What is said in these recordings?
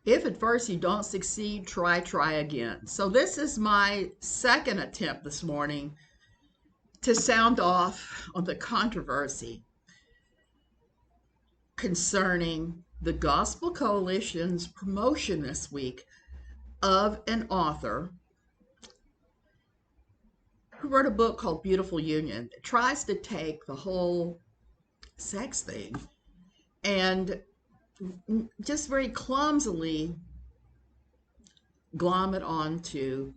If at first you don't succeed, try again. So this is my second attempt this morning to sound off on the controversy concerning the Gospel Coalition's promotion this week of an author who wrote a book called Beautiful Union that tries to take the whole sex thing and just very clumsily glom it onto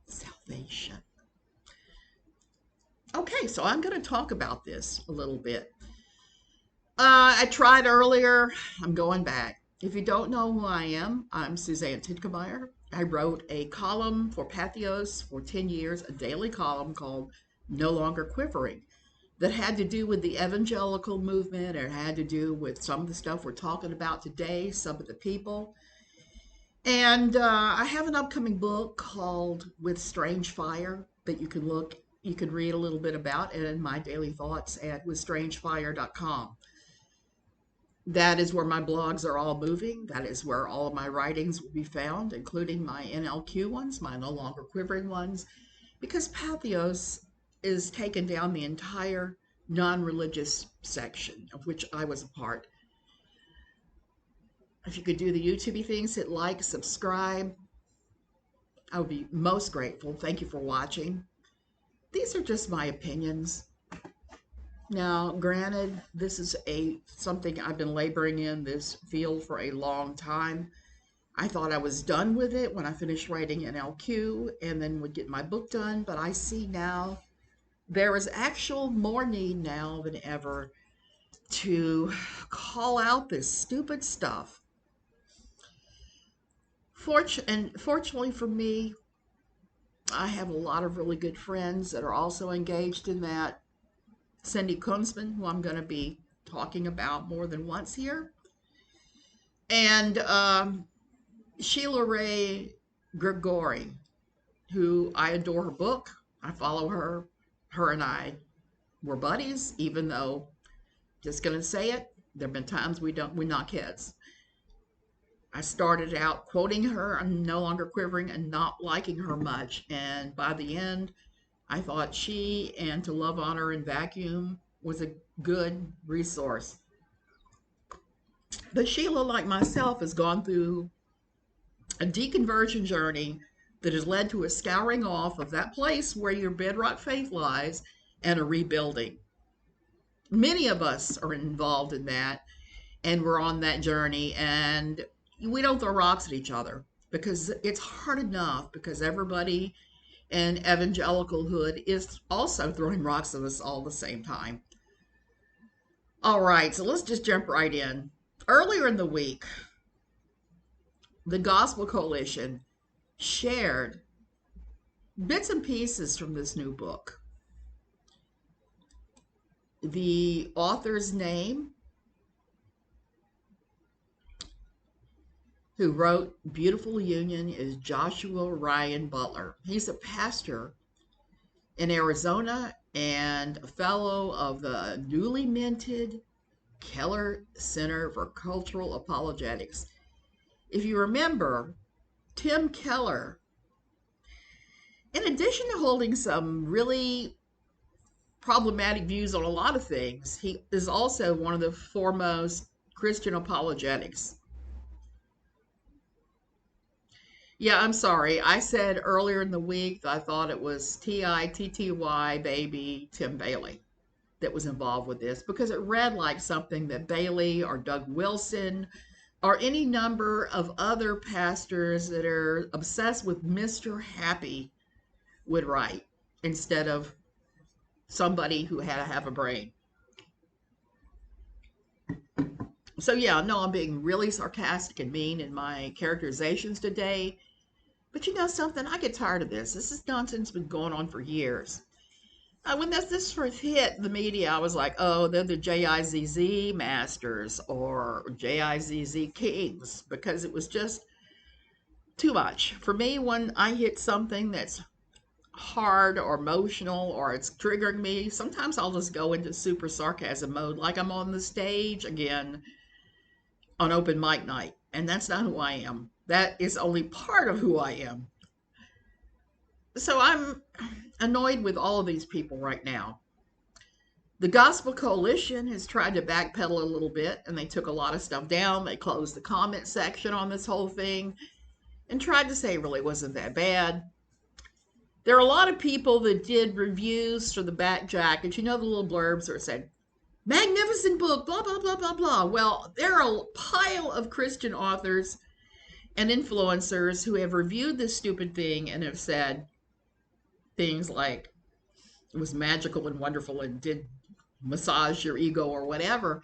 salvation. Okay, so I'm going to talk about this a little bit. I tried earlier. I'm going back. If you don't know who I am, I'm Suzanne Tidkemeyer. I wrote a column for Pathos for 10 years, a daily column called No Longer Quivering, that had to do with the evangelical movement. It had to do with some of the stuff we're talking about today, some of the people. And I have an upcoming book called With Strange Fire that you can read a little bit about in my daily thoughts at withstrangefire.com. That is where my blogs are all moving. That is where all of my writings will be found, including my NLQ ones, my No Longer Quivering ones, because Pathos is taken down the entire non-religious section, of which I was a part. If you could do the YouTube things, hit like, subscribe. I would be most grateful. Thank you for watching. These are just my opinions. Now, granted, this is something I've been laboring in this field for a long time. I thought I was done with it when I finished writing NLQ and then would get my book done, but I see now there is actual more need now than ever to call out this stupid stuff. Fortunately for me, I have a lot of really good friends that are also engaged in that. Cindy Kunzman, who I'm going to be talking about more than once here, and Sheila Wray Gregoire, who I adore her book. I follow her. Her and I were buddies, even though, just going to say it, there have been times we're not kids. I started out quoting her, I'm No Longer Quivering, and not liking her much, and by the end, I thought she and To Love, Honor, and Vacuum was a good resource. But Sheila, like myself, has gone through a deconversion journey that has led to a scouring off of that place where your bedrock faith lies and a rebuilding. Many of us are involved in that, and we're on that journey, and we don't throw rocks at each other because it's hard enough, because everybody and evangelicalhood is also throwing rocks at us all the same time. All right, so let's just jump right in. Earlier in the week, the Gospel Coalition shared bits and pieces from this new book. The author's name, who wrote Beautiful Union, is Joshua Ryan Butler. He's a pastor in Arizona and a fellow of the newly minted Keller Center for Cultural Apologetics. If you remember, Tim Keller, in addition to holding some really problematic views on a lot of things, he is also one of the foremost Christian apologetics. Yeah, I'm sorry. I said earlier in the week that I thought it was T-I-T-T-Y baby Tim Bailey that was involved with this, because it read like something that Bailey or Doug Wilson or any number of other pastors that are obsessed with Mr. Happy would write, instead of somebody who had to have a brain. So yeah, no, I'm being really sarcastic and mean in my characterizations today. But you know something? I get tired of this. This is nonsense been going on for years. When this first hit the media, I was like, oh, they're the JIZZ masters or JIZZ kings, because it was just too much. For me, when I hit something that's hard or emotional or it's triggering me, sometimes I'll just go into super sarcasm mode, like I'm on the stage again on open mic night. And that's not who I am. That is only part of who I am. So I'm annoyed with all of these people right now. The Gospel Coalition has tried to backpedal a little bit, and they took a lot of stuff down. They closed the comment section on this whole thing and tried to say it really wasn't that bad. There are a lot of people that did reviews for the back jackets. You know, the little blurbs where it said, magnificent book, blah, blah, blah, blah, blah. Well, there are a pile of Christian authors and influencers who have reviewed this stupid thing and have said things like it was magical and wonderful and did massage your ego or whatever,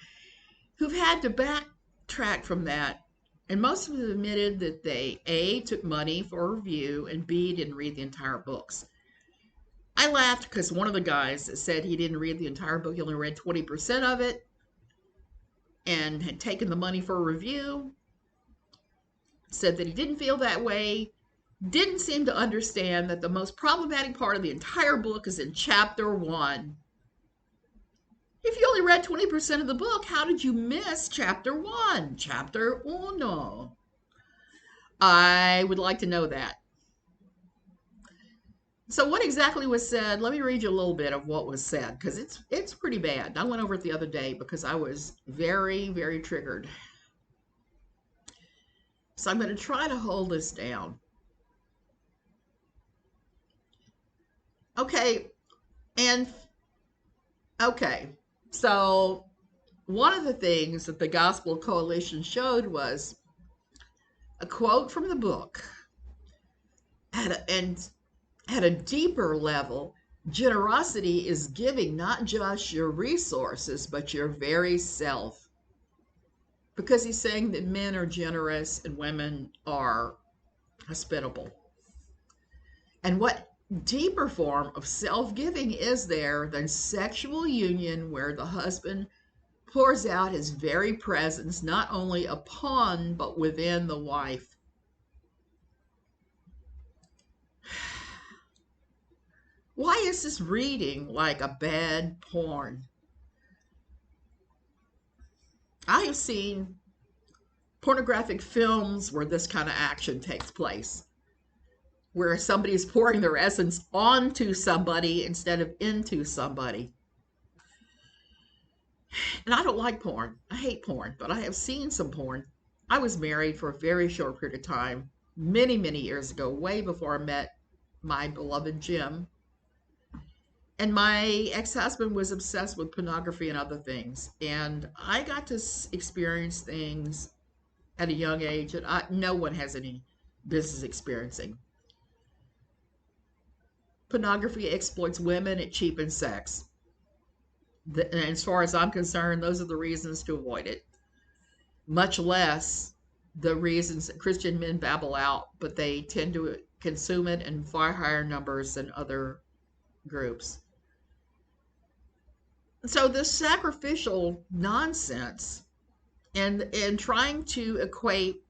who've had to backtrack from that. And most of them admitted that they, A, took money for a review, and B, didn't read the entire books. I laughed because one of the guys said he didn't read the entire book, he only read 20% of it, and had taken the money for a review, said that he didn't feel that way, didn't seem to understand that the most problematic part of the entire book is in chapter 1. If you only read 20% of the book, how did you miss chapter 1? Chapter uno. I would like to know that. So what exactly was said? Let me read you a little bit of what was said, because it's pretty bad. I went over it the other day because I was very, very triggered. So I'm going to try to hold this down. Okay, so one of the things that the Gospel Coalition showed was a quote from the book at a deeper level. Generosity is giving not just your resources, but your very self. Because he's saying that men are generous and women are hospitable. And what deeper form of self-giving is there than sexual union where the husband pours out his very presence not only upon but within the wife? Why is this reading like a bad porn? I have seen pornographic films where this kind of action takes place, where somebody is pouring their essence onto somebody instead of into somebody. And I don't like porn. I hate porn, but I have seen some porn. I was married for a very short period of time, many, many years ago, way before I met my beloved Jim. And my ex-husband was obsessed with pornography and other things. And I got to experience things at a young age that no one has any business experiencing. Pornography exploits women, it cheapens sex. And as far as I'm concerned, those are the reasons to avoid it. Much less the reasons that Christian men babble out, but they tend to consume it in far higher numbers than other groups. So this sacrificial nonsense and trying to equate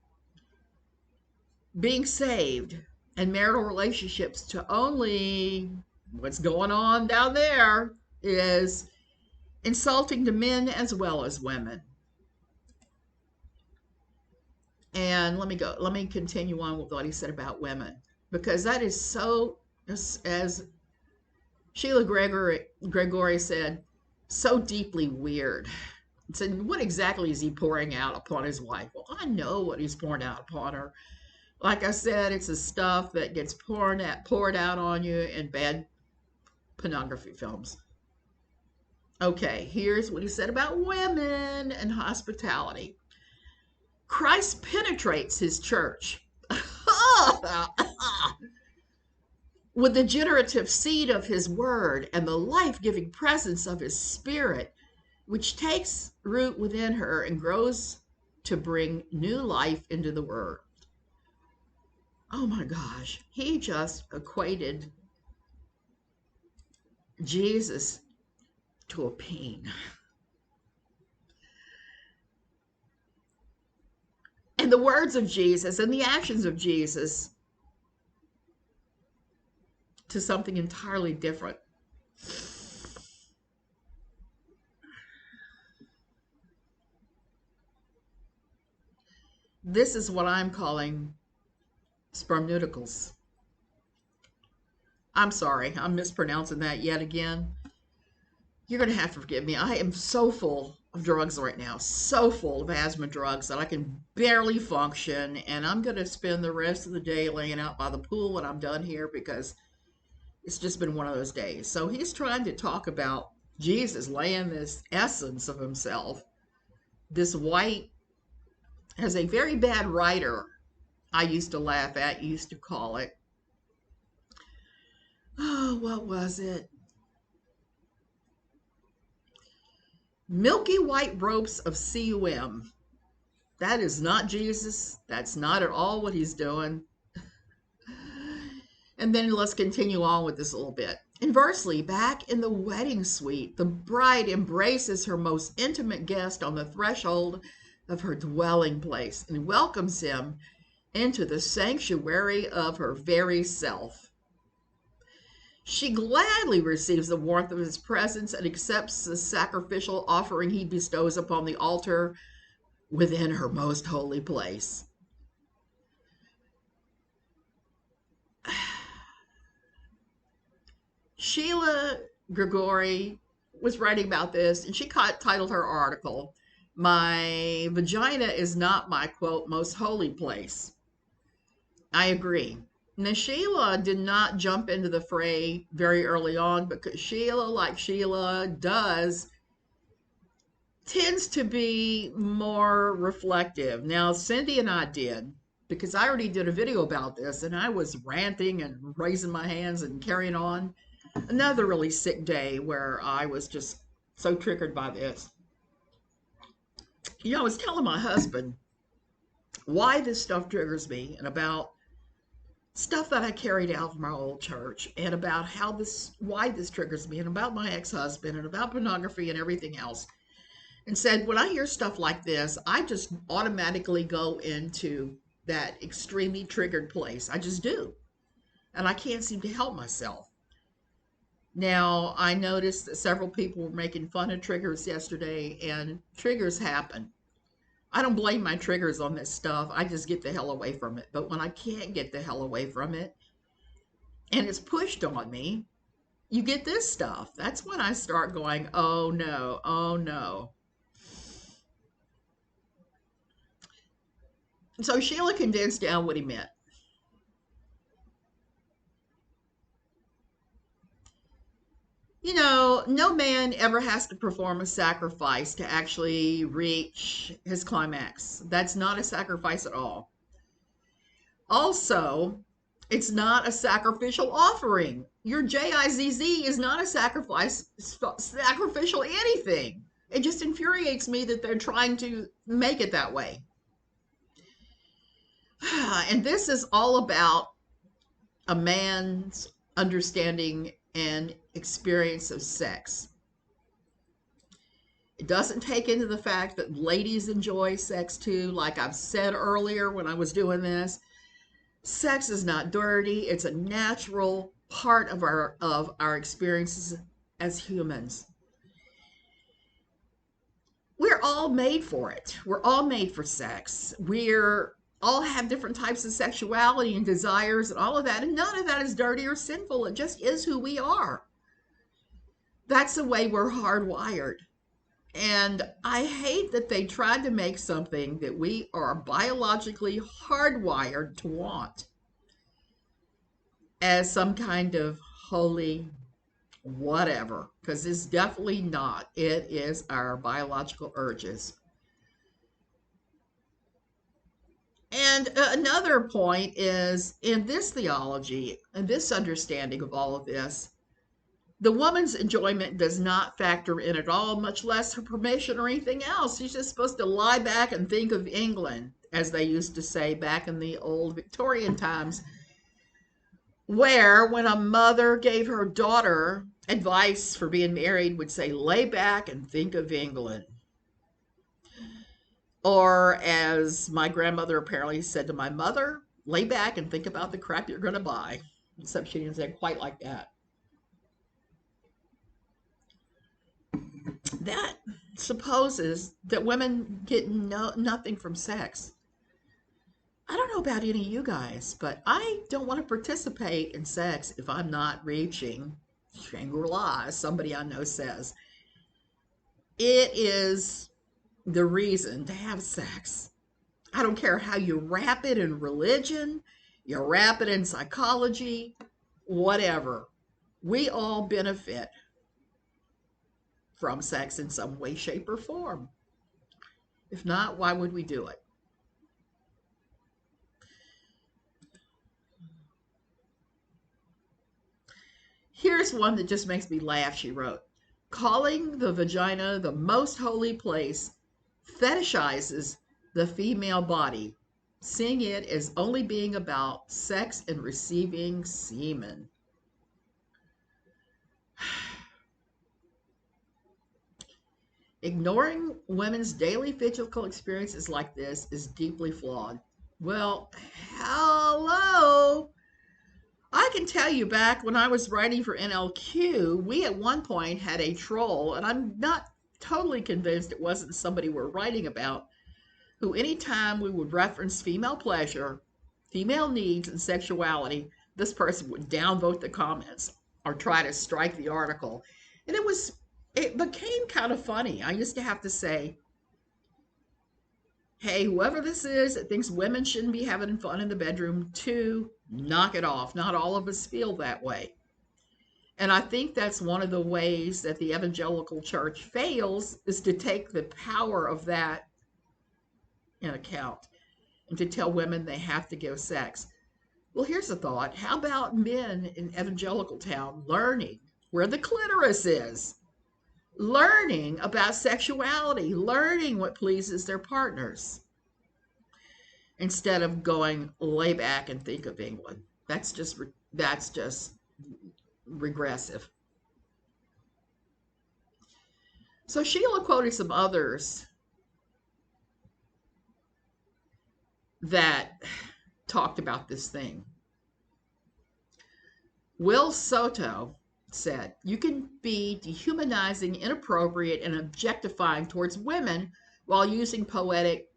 being saved and marital relationships to only what's going on down there is insulting to men as well as women. And let me continue on with what he said about women, because that is so, as Sheila Gregoire said, so deeply weird. So what exactly is he pouring out upon his wife? Well, I know what he's pouring out upon her. Like I said, it's the stuff that gets poured out on you in bad pornography films. Okay, here's what he said about women and hospitality. Christ penetrates his church with the generative seed of his word and the life-giving presence of his spirit, which takes root within her and grows to bring new life into the world. Oh my gosh, he just equated Jesus to a peen. And the words of Jesus and the actions of Jesus to something entirely different. This is what I'm calling spermnuticals. I'm sorry, I'm mispronouncing that yet again. You're going to have to forgive me. I am so full of drugs right now, so full of asthma drugs that I can barely function. And I'm going to spend the rest of the day laying out by the pool when I'm done here because it's just been one of those days. So he's trying to talk about Jesus laying this essence of himself, this white, as a very bad writer I used to laugh at, used to call it. Oh, what was it? Milky white ropes of cum. That is not Jesus. That's not at all what he's doing. And then let's continue on with this a little bit. Inversely, back in the wedding suite, the bride embraces her most intimate guest on the threshold of her dwelling place and welcomes him into the sanctuary of her very self. She gladly receives the warmth of his presence and accepts the sacrificial offering he bestows upon the altar within her most holy place. Sheila Gregoire was writing about this, and she titled her article, "My Vagina is Not My, quote, most holy place." I agree. Now, Sheila did not jump into the fray very early on because Sheila, like Sheila does, tends to be more reflective. Now, Cindy and I did, because I already did a video about this, and I was ranting and raising my hands and carrying on. Another really sick day where I was just so triggered by this. I was telling my husband why this stuff triggers me and about stuff that I carried out from our old church and about why this triggers me and about my ex-husband and about pornography and everything else. And said, when I hear stuff like this, I just automatically go into that extremely triggered place. I just do. And I can't seem to help myself. Now, I noticed that several people were making fun of triggers yesterday, and triggers happen. I don't blame my triggers on this stuff. I just get the hell away from it. But when I can't get the hell away from it, and it's pushed on me, you get this stuff. That's when I start going, oh no, oh no. So Sheila condensed down what he meant. No man ever has to perform a sacrifice to actually reach his climax. That's not a sacrifice at all. Also, it's not a sacrificial offering. Your JIZZ is not a sacrificial anything. It just infuriates me that they're trying to make it that way. And this is all about a man's understanding and experience of sex. It doesn't take into the fact that ladies enjoy sex too. Like I've said earlier when I was doing this, sex is not dirty. It's a natural part of our experiences as humans. We're all made for it. We're all made for sex. We're all have different types of sexuality and desires and all of that, and none of that is dirty or sinful. It just is who we are. That's the way we're hardwired. And I hate that they tried to make something that we are biologically hardwired to want as some kind of holy whatever, because it's definitely not. It is our biological urges. And another point is in this theology and this understanding of all of this, the woman's enjoyment does not factor in at all, much less her permission or anything else. She's just supposed to lie back and think of England, as they used to say back in the old Victorian times, where when a mother gave her daughter advice for being married, would say, lay back and think of England. Or as my grandmother apparently said to my mother, lay back and think about the crap you're going to buy. Except she didn't say it quite like that. That supposes that women get nothing from sex. I don't know about any of you guys, but I don't want to participate in sex if I'm not reaching Shangri-La, as somebody I know says. It is the reason to have sex. I don't care how you wrap it in religion, you wrap it in psychology, whatever. We all benefit from sex in some way, shape, or form. If not, why would we do it? Here's one that just makes me laugh, she wrote. Calling the vagina the most holy place fetishizes the female body, seeing it as only being about sex and receiving semen. Ignoring women's daily physical experiences like this is deeply flawed. Well, hello. I can tell you back when I was writing for NLQ, we at one point had a troll, and I'm not totally convinced it wasn't somebody we're writing about, who anytime we would reference female pleasure, female needs, and sexuality, this person would downvote the comments or try to strike the article. And it became kind of funny. I used to have to say, hey, whoever this is that thinks women shouldn't be having fun in the bedroom, to knock it off. Not all of us feel that way. And I think that's one of the ways that the evangelical church fails, is to take the power of that in account and to tell women they have to give sex. Well, here's a thought. How about men in evangelical town learning where the clitoris is? Learning about sexuality, learning what pleases their partners, instead of going lay back and think of England. That's just regressive. So Sheila quoted some others that talked about this thing. Will Soto said, you can be dehumanizing, inappropriate, and objectifying towards women while using poetic,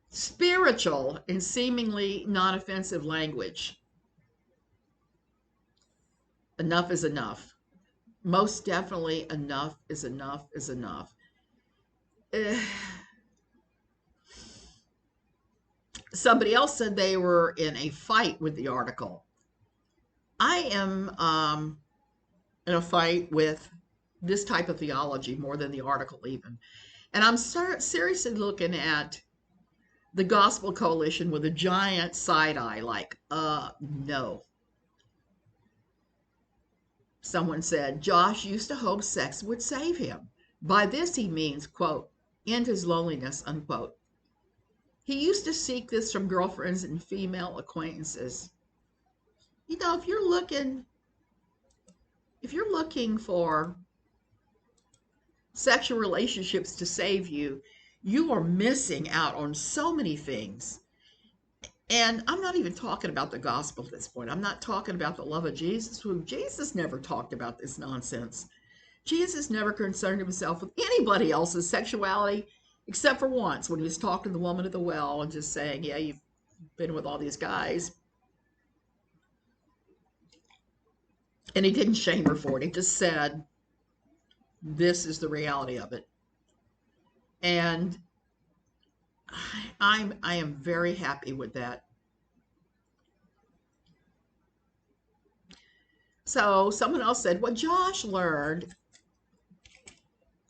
spiritual, and seemingly non-offensive language. Enough is enough. Most definitely, enough is enough is enough. Somebody else said they were in a fight with the article. I am in a fight with this type of theology more than the article even. And I'm seriously looking at the Gospel Coalition with a giant side eye, like, no. Someone said, Josh used to hope sex would save him. By this he means, quote, end his loneliness, unquote. He used to seek this from girlfriends and female acquaintances. You know, if you're looking for sexual relationships to save you, you are missing out on so many things. And I'm not even talking about the gospel at this point. I'm not talking about the love of Jesus, who Jesus never talked about this nonsense. Jesus never concerned himself with anybody else's sexuality, except for once when he was talking to the woman at the well and just saying, yeah, you've been with all these guys. And he didn't shame her for it. He just said, this is the reality of it. And I am very happy with that. So someone else said, what Josh learned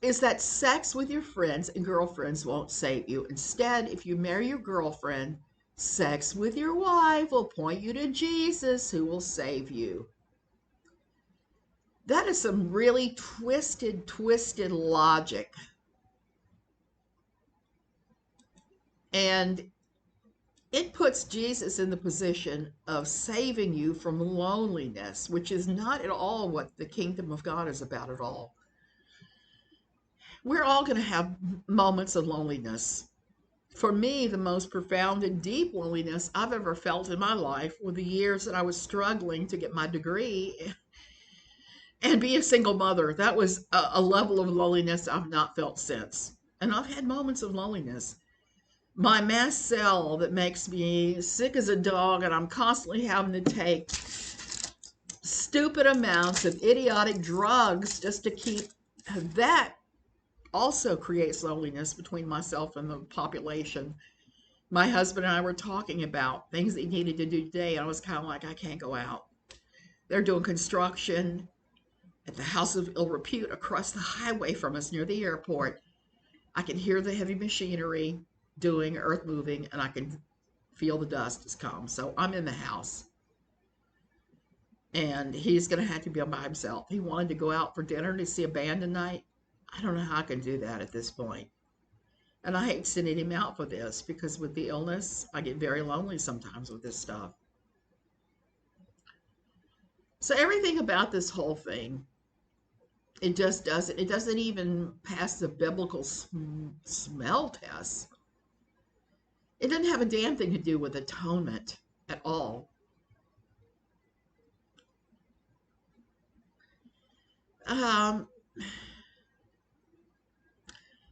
is that sex with your friends and girlfriends won't save you. Instead, if you marry your girlfriend, sex with your wife will point you to Jesus, who will save you. That is some really twisted logic. And it puts Jesus in the position of saving you from loneliness, which is not at all what the kingdom of God is about at all. We're all going to have moments of loneliness. For me, the most profound and deep loneliness I've ever felt in my life were the years that I was struggling to get my degree and be a single mother. That was a level of loneliness I've not felt since. And I've had moments of loneliness. my mast cell that makes me sick as a dog, and I'm constantly having to take stupid amounts of idiotic drugs just to keep that also creates loneliness between myself and the population. My husband and I were talking about things that he needed to do today, and I was kind of like, I can't go out. They're doing construction at the house of ill repute across the highway from us near the airport. I can hear the heavy machinery doing earth moving, and I can feel the dust has come. So I'm in the house, and he's going to have to be by himself. He wanted to go out for dinner to see a band tonight. I don't know how I can do that at this point. And I hate sending him out for this because with the illness, I get very lonely sometimes with this stuff. So everything about this whole thing, it doesn't even pass the biblical smell test. It doesn't have a damn thing to do with atonement at all. Um,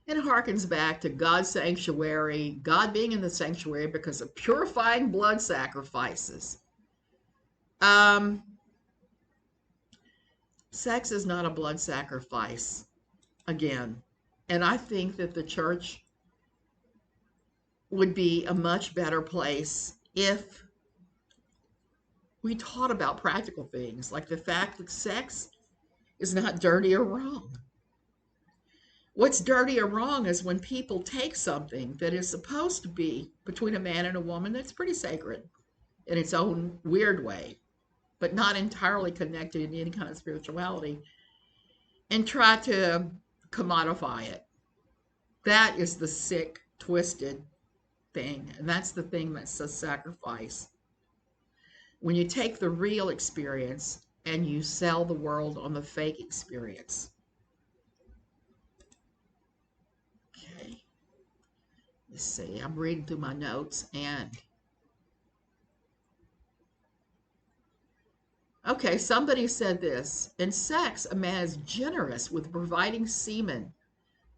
it harkens back to God's sanctuary, God being in the sanctuary because of purifying blood sacrifices. Um, Sex is not a blood sacrifice, again. And I think that the church would be a much better place if we taught about practical things, like the fact that sex is not dirty or wrong. What's dirty or wrong is when people take something that is supposed to be between a man and a woman that's pretty sacred in its own weird way, but not entirely connected in any kind of spirituality, and try to commodify it. That is the sick, twisted thing. And that's the thing that's a sacrifice. When you take the real experience and you sell the world on the fake experience. Okay. Let's see. I'm reading through my notes and. Okay, somebody said this. In sex, a man is generous with providing semen.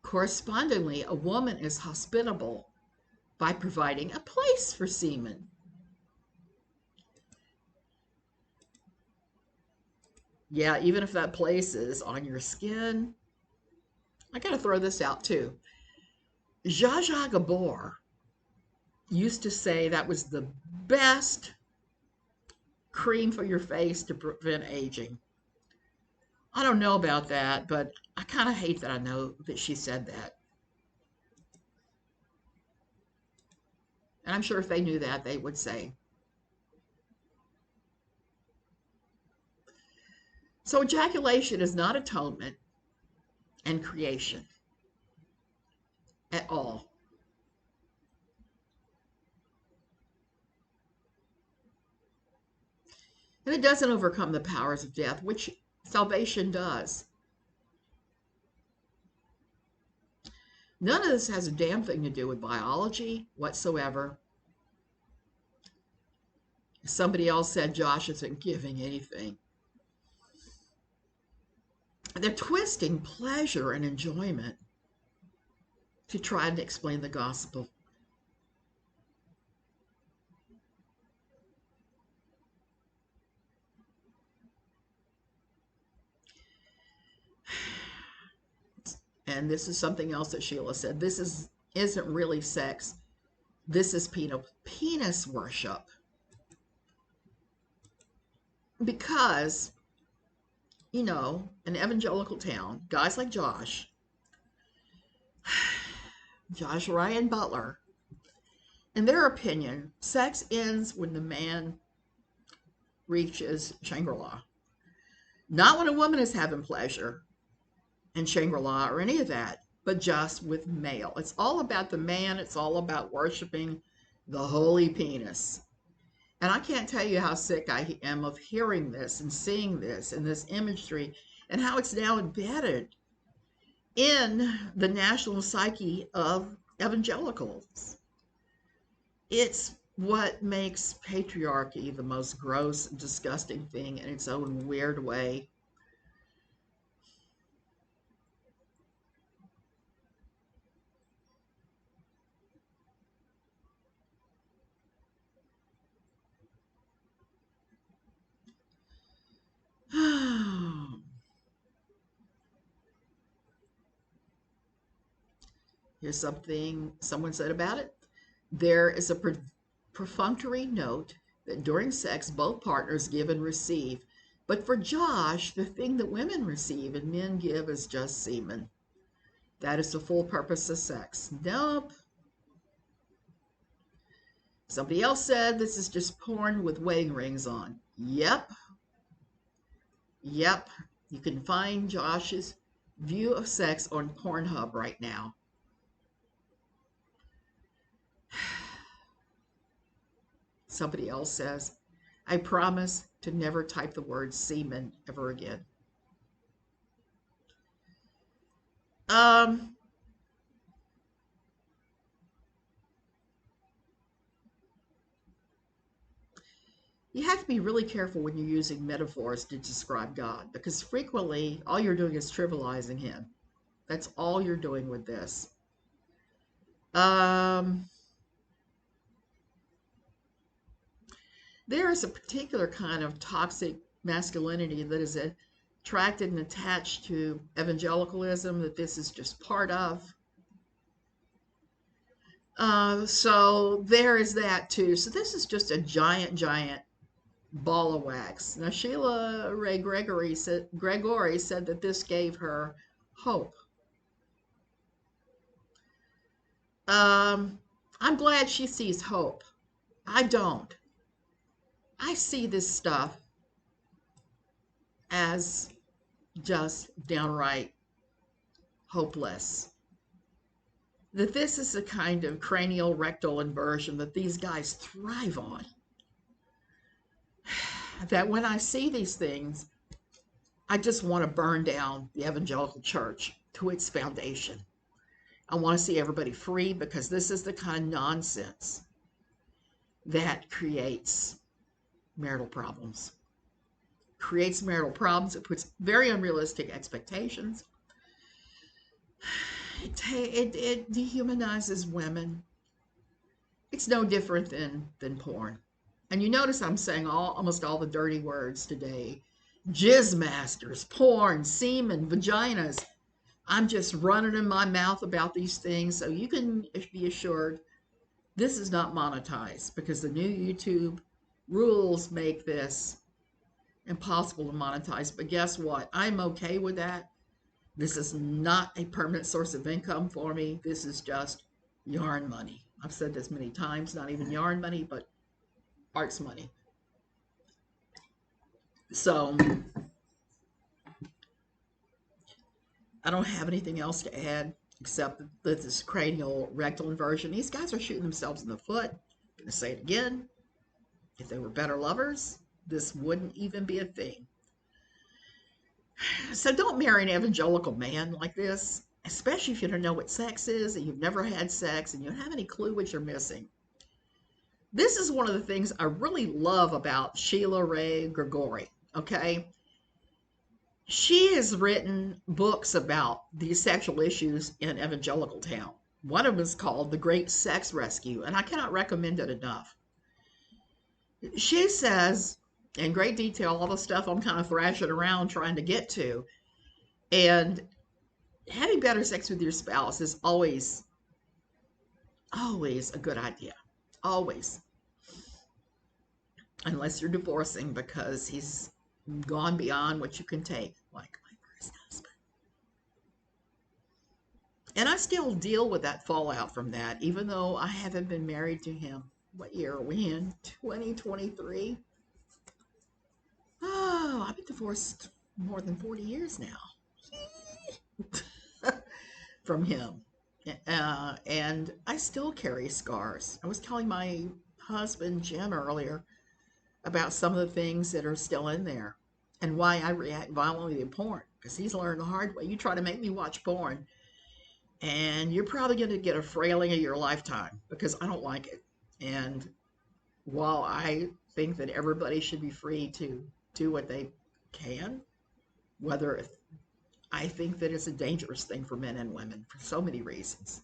Correspondingly, a woman is hospitable by providing a place for semen. Yeah, even if that place is on your skin. I got to throw this out too. Zsa Zsa Gabor used to say that was the best cream for your face to prevent aging. I don't know about that, but I kind of hate that I know that she said that. And I'm sure if they knew that, they would say. So ejaculation is not atonement and creation at all. And it doesn't overcome the powers of death, which salvation does. None of this has a damn thing to do with biology whatsoever. Somebody else said Josh isn't giving anything. They're twisting pleasure and enjoyment to try to explain the gospel. And this is something else that Sheila said. Isn't really sex. This is penis worship. Because, in evangelical town, guys like Joshua Ryan Butler, in their opinion, sex ends when the man reaches Shangri-La. Not when a woman is having pleasure in Shangri-La or any of that, but just with male. It's all about the man. It's all about worshiping the holy penis. And I can't tell you how sick I am of hearing this and seeing this and this imagery and how it's now embedded in the national psyche of evangelicals. It's what makes patriarchy the most gross and disgusting thing in its own weird way. Here's something someone said about it. There is a perfunctory note that during sex, both partners give and receive. But for Josh, the thing that women receive and men give is just semen. That is the full purpose of sex. Nope. Somebody else said this is just porn with wedding rings on. Yep. Yep. You can find Josh's view of sex on Pornhub right now. Somebody else says, I promise to never type the word semen ever again. You have to be really careful when you're using metaphors to describe God, because frequently all you're doing is trivializing him. That's all you're doing with this. There is a particular kind of toxic masculinity that is attracted and attached to evangelicalism that this is just part of. So there is that too. So this is just a giant ball of wax. Now Sheila Wray Gregoire said that this gave her hope. I'm glad she sees hope. I don't. I see this stuff as just downright hopeless. That this is the kind of cranial rectal inversion that these guys thrive on. That when I see these things, I just want to burn down the evangelical church to its foundation. I want to see everybody free, because this is the kind of nonsense that creates marital problems. It puts very unrealistic expectations. It dehumanizes women. It's no different than porn. And you notice I'm saying almost all the dirty words today. Jizz masters, porn, semen, vaginas. I'm just running in my mouth about these things, so you can be assured this is not monetized, because the new YouTube rules make this impossible to monetize. But guess what? I'm okay with that. This is not a permanent source of income for me. This is just yarn money. I've said this many times, not even yarn money, but arts money. So I don't have anything else to add except that this cranial rectal inversion, these guys are shooting themselves in the foot. I'm going to say it again. If they were better lovers, this wouldn't even be a thing. So don't marry an evangelical man like this, especially if you don't know what sex is and you've never had sex and you don't have any clue what you're missing. This is one of the things I really love about Sheila Wray Gregoire, okay? She has written books about these sexual issues in evangelical town. One of them is called The Great Sex Rescue, and I cannot recommend it enough. She says in great detail all the stuff I'm kind of thrashing around trying to get to. And having better sex with your spouse is always a good idea. Always. Unless you're divorcing because he's gone beyond what you can take, like my first husband. And I still deal with that fallout from that, even though I haven't been married to him. What year are we in? 2023? Oh, I've been divorced more than 40 years now from him. And I still carry scars. I was telling my husband, Jim, earlier about some of the things that are still in there and why I react violently to porn, because he's learned the hard way. You try to make me watch porn, and you're probably going to get a frailing of your lifetime, because I don't like it. And while I think that everybody should be free to do what they can, I think that it's a dangerous thing for men and women for so many reasons.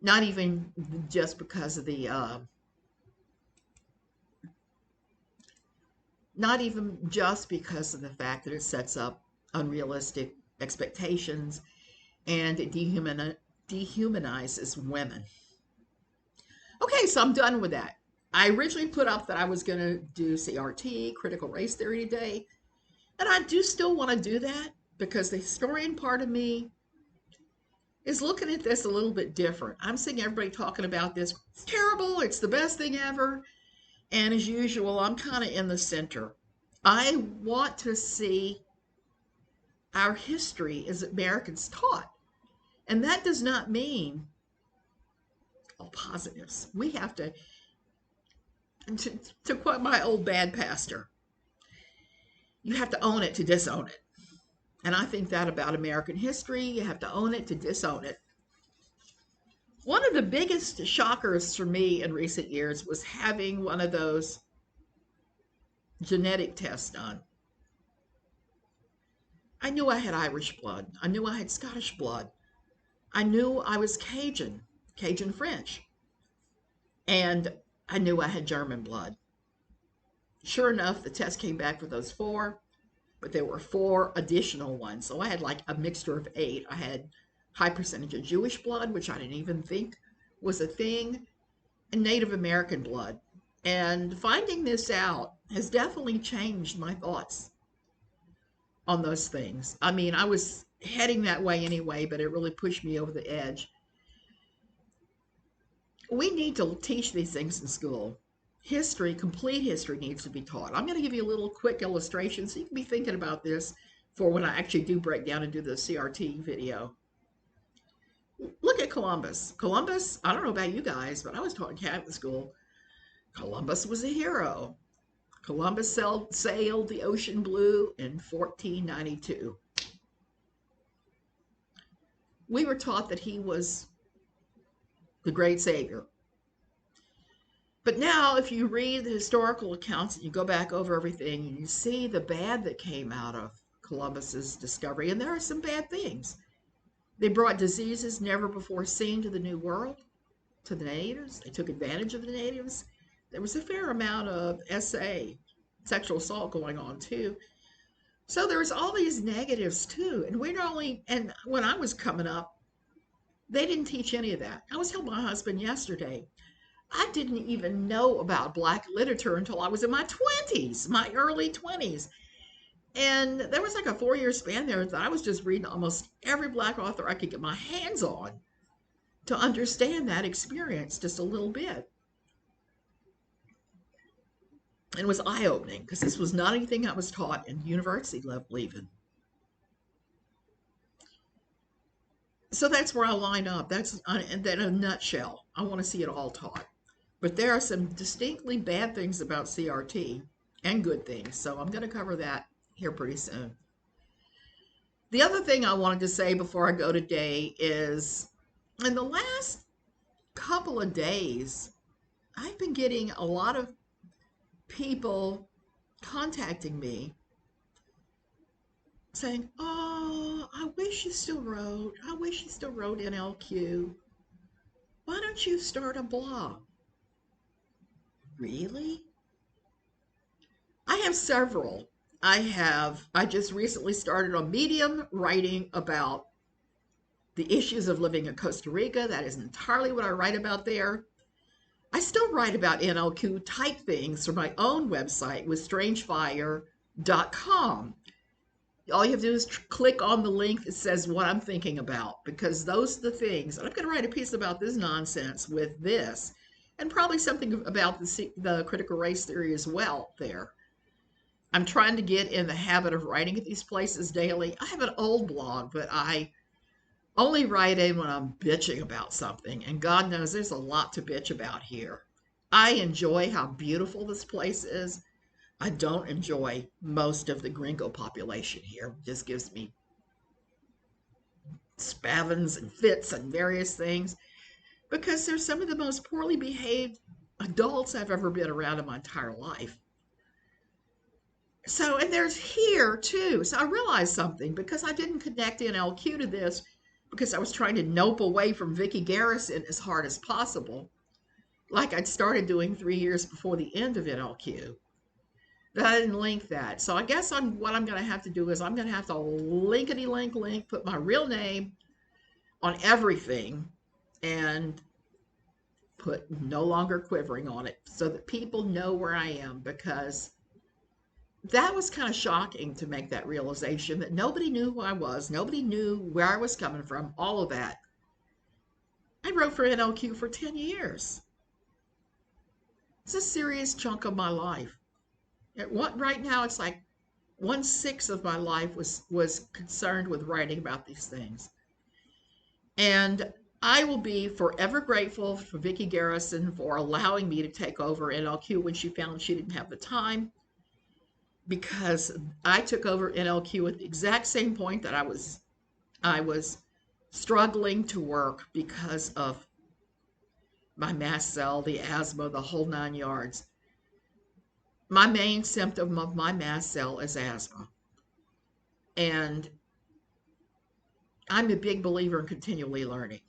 Not even just because of the not even just because of the fact that it sets up unrealistic expectations and it dehumanizes women. Okay, so I'm done with that. I originally put up that I was going to do CRT, critical race theory today, and I do still want to do that because the historian part of me is looking at this a little bit different. I'm seeing everybody talking about this. It's terrible. It's the best thing ever. And as usual, I'm kind of in the center. I want to see our history as Americans taught. And that does not mean all positives. We have to quote my old bad pastor, you have to own it to disown it. And I think that about American history. You have to own it to disown it. One of the biggest shockers for me in recent years was having one of those genetic tests done. I knew I had Irish blood. I knew I had Scottish blood. I knew I was Cajun French. And I knew I had German blood. Sure enough, the test came back with those 4, but there were 4 additional ones. So I had like a mixture of 8. I had high percentage of Jewish blood, which I didn't even think was a thing, and Native American blood. And finding this out has definitely changed my thoughts on those things. I mean, I was heading that way anyway, but it really pushed me over the edge. We need to teach these things in school. History, complete history needs to be taught. I'm going to give you a little quick illustration so you can be thinking about this for when I actually do break down and do the CRT video. Look at Columbus. Columbus, I don't know about you guys, but I was taught in Catholic school, Columbus was a hero. Columbus sailed the ocean blue in 1492. We were taught that he was the great savior. But now, if you read the historical accounts and you go back over everything and you see the bad that came out of Columbus's discovery, and there are some bad things. They brought diseases never before seen to the New World, to the natives. They took advantage of the natives. There was a fair amount of sexual assault going on too. So there was all these negatives too. And and when I was coming up, they didn't teach any of that. I was telling my husband yesterday, I didn't even know about Black literature until I was in my 20s, my early 20s. And there was like a 4-year span there that I was just reading almost every Black author I could get my hands on to understand that experience just a little bit. It was eye-opening because this was not anything I was taught in university level even. So that's where I line up. That's in a nutshell. I want to see it all taught. But there are some distinctly bad things about CRT and good things. So I'm going to cover that here pretty soon. The other thing I wanted to say before I go today is in the last couple of days, I've been getting a lot of people contacting me saying, oh, I wish you still wrote. I wish you still wrote NLQ. Why don't you start a blog? Really? I have several. I just recently started on Medium writing about the issues of living in Costa Rica. That is entirely what I write about there. I still write about NLQ type things for my own website with strangefire.com. All you have to do is click on the link that says what I'm thinking about, because those are the things. And I'm going to write a piece about this nonsense with this, and probably something about the critical race theory as well there. I'm trying to get in the habit of writing at these places daily. I have an old blog, but I only write in when I'm bitching about something, and God knows there's a lot to bitch about here. I enjoy how beautiful this place is. I don't enjoy most of the gringo population here. It just gives me spavins and fits and various things because they're some of the most poorly behaved adults I've ever been around in my entire life. So, and there's here too. So I realized something because I didn't connect NLQ to this because I was trying to nope away from Vicki Garrison as hard as possible, like I'd started doing 3 years before the end of NLQ. But I didn't link that. So I guess what I'm going to have to do is I'm going to have to linkety-link, put my real name on everything and put no longer quivering on it so that people know where I am, because that was kind of shocking to make that realization that nobody knew who I was, nobody knew where I was coming from, all of that. I wrote for NLQ for 10 years. It's a serious chunk of my life. Right now, it's like 1/6 of my life was concerned with writing about these things. And I will be forever grateful for Vicki Garrison for allowing me to take over NLQ when she found she didn't have the time, because I took over NLQ at the exact same point that I was struggling to work because of my mast cell, the asthma, the whole 9 yards. My main symptom of my mast cell is asthma. And I'm a big believer in continually learning.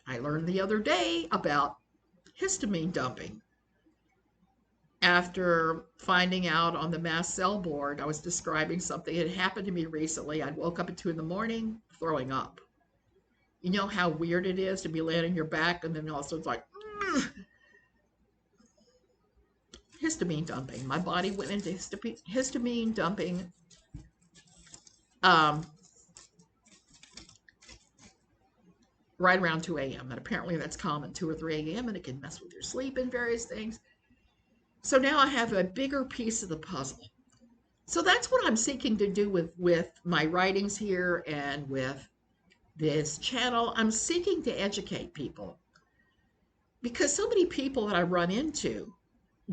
I learned the other day about histamine dumping. After finding out on the mast cell board, I was describing something that had happened to me recently. I woke up at 2 in the morning throwing up. You know how weird it is to be laying on your back and then also it's like, histamine dumping. My body went into histamine dumping. Right around 2 a.m. And apparently that's common, 2 or 3 a.m. and it can mess with your sleep and various things. So now I have a bigger piece of the puzzle. So that's what I'm seeking to do with my writings here and with this channel. I'm seeking to educate people, because so many people that I run into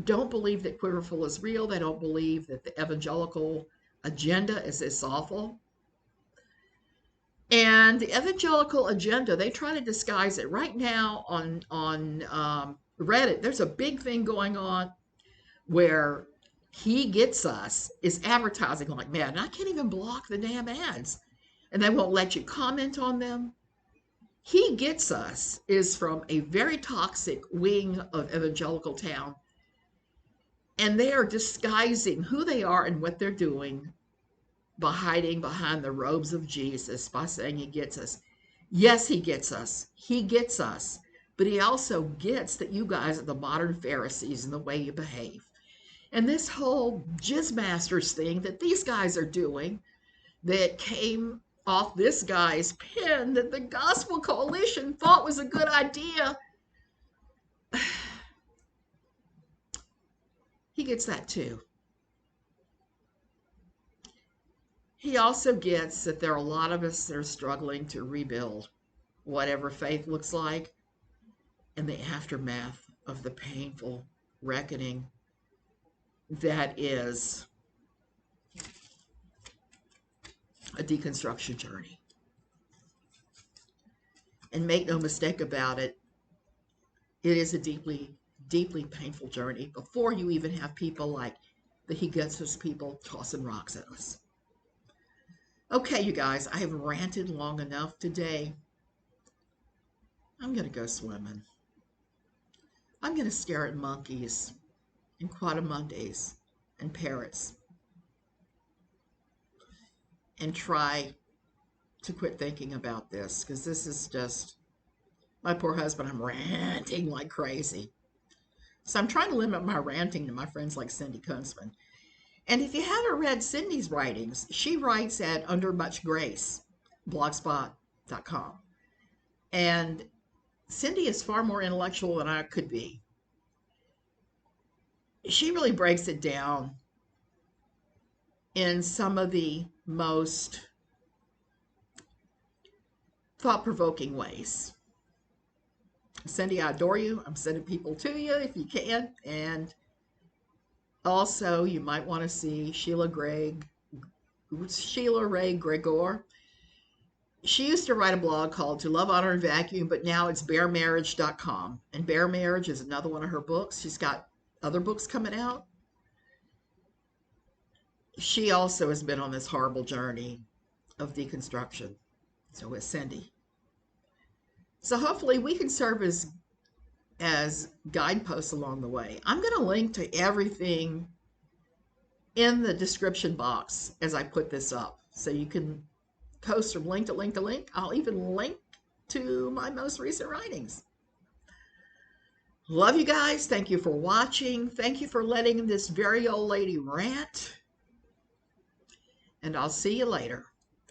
don't believe that Quiverful is real. They don't believe that the evangelical agenda is this awful. And the evangelical agenda, they try to disguise it. Right now on Reddit, there's a big thing going on where He Gets Us is advertising like mad. And I can't even block the damn ads. And they won't let you comment on them. He Gets Us is from a very toxic wing of evangelical town. And they are disguising who they are and what they're doing by hiding behind the robes of Jesus, by saying He gets us. Yes, He gets us. He gets us. But He also gets that you guys are the modern Pharisees in the way you behave. And this whole Jizz Masters thing that these guys are doing, that came off this guy's pen, that the Gospel Coalition thought was a good idea, He gets that too. He also gets that there are a lot of us that are struggling to rebuild whatever faith looks like in the aftermath of the painful reckoning that is a deconstruction journey. And make no mistake about it, it is a deeply, deeply painful journey before you even have people like the He Gets Us people tossing rocks at us. Okay, you guys, I have ranted long enough today. I'm going to go swimming. I'm going to stare at monkeys and quadrumundis and parrots and try to quit thinking about this, because this is just, my poor husband, I'm ranting like crazy. So I'm trying to limit my ranting to my friends like Cindy Kunzman. And if you haven't read Cindy's writings, she writes at Under Much Grace, blogspot.com. And Cindy is far more intellectual than I could be. She really breaks it down in some of the most thought-provoking ways. Cindy, I adore you. I'm sending people to you if you can. And also, you might want to see Sheila Wray Gregoire. She used to write a blog called To Love, Honor, and Vacuum, but now it's baremarriage.com. And Bare Marriage is another one of her books. She's got other books coming out. She also has been on this horrible journey of deconstruction. So is Cindy. So hopefully we can serve as guideposts along the way. I'm going to link to everything in the description box as I put this up, so you can post from link to link to link. I'll even link to my most recent writings. Love you guys. Thank you for watching. Thank you for letting this very old lady rant. And I'll see you later.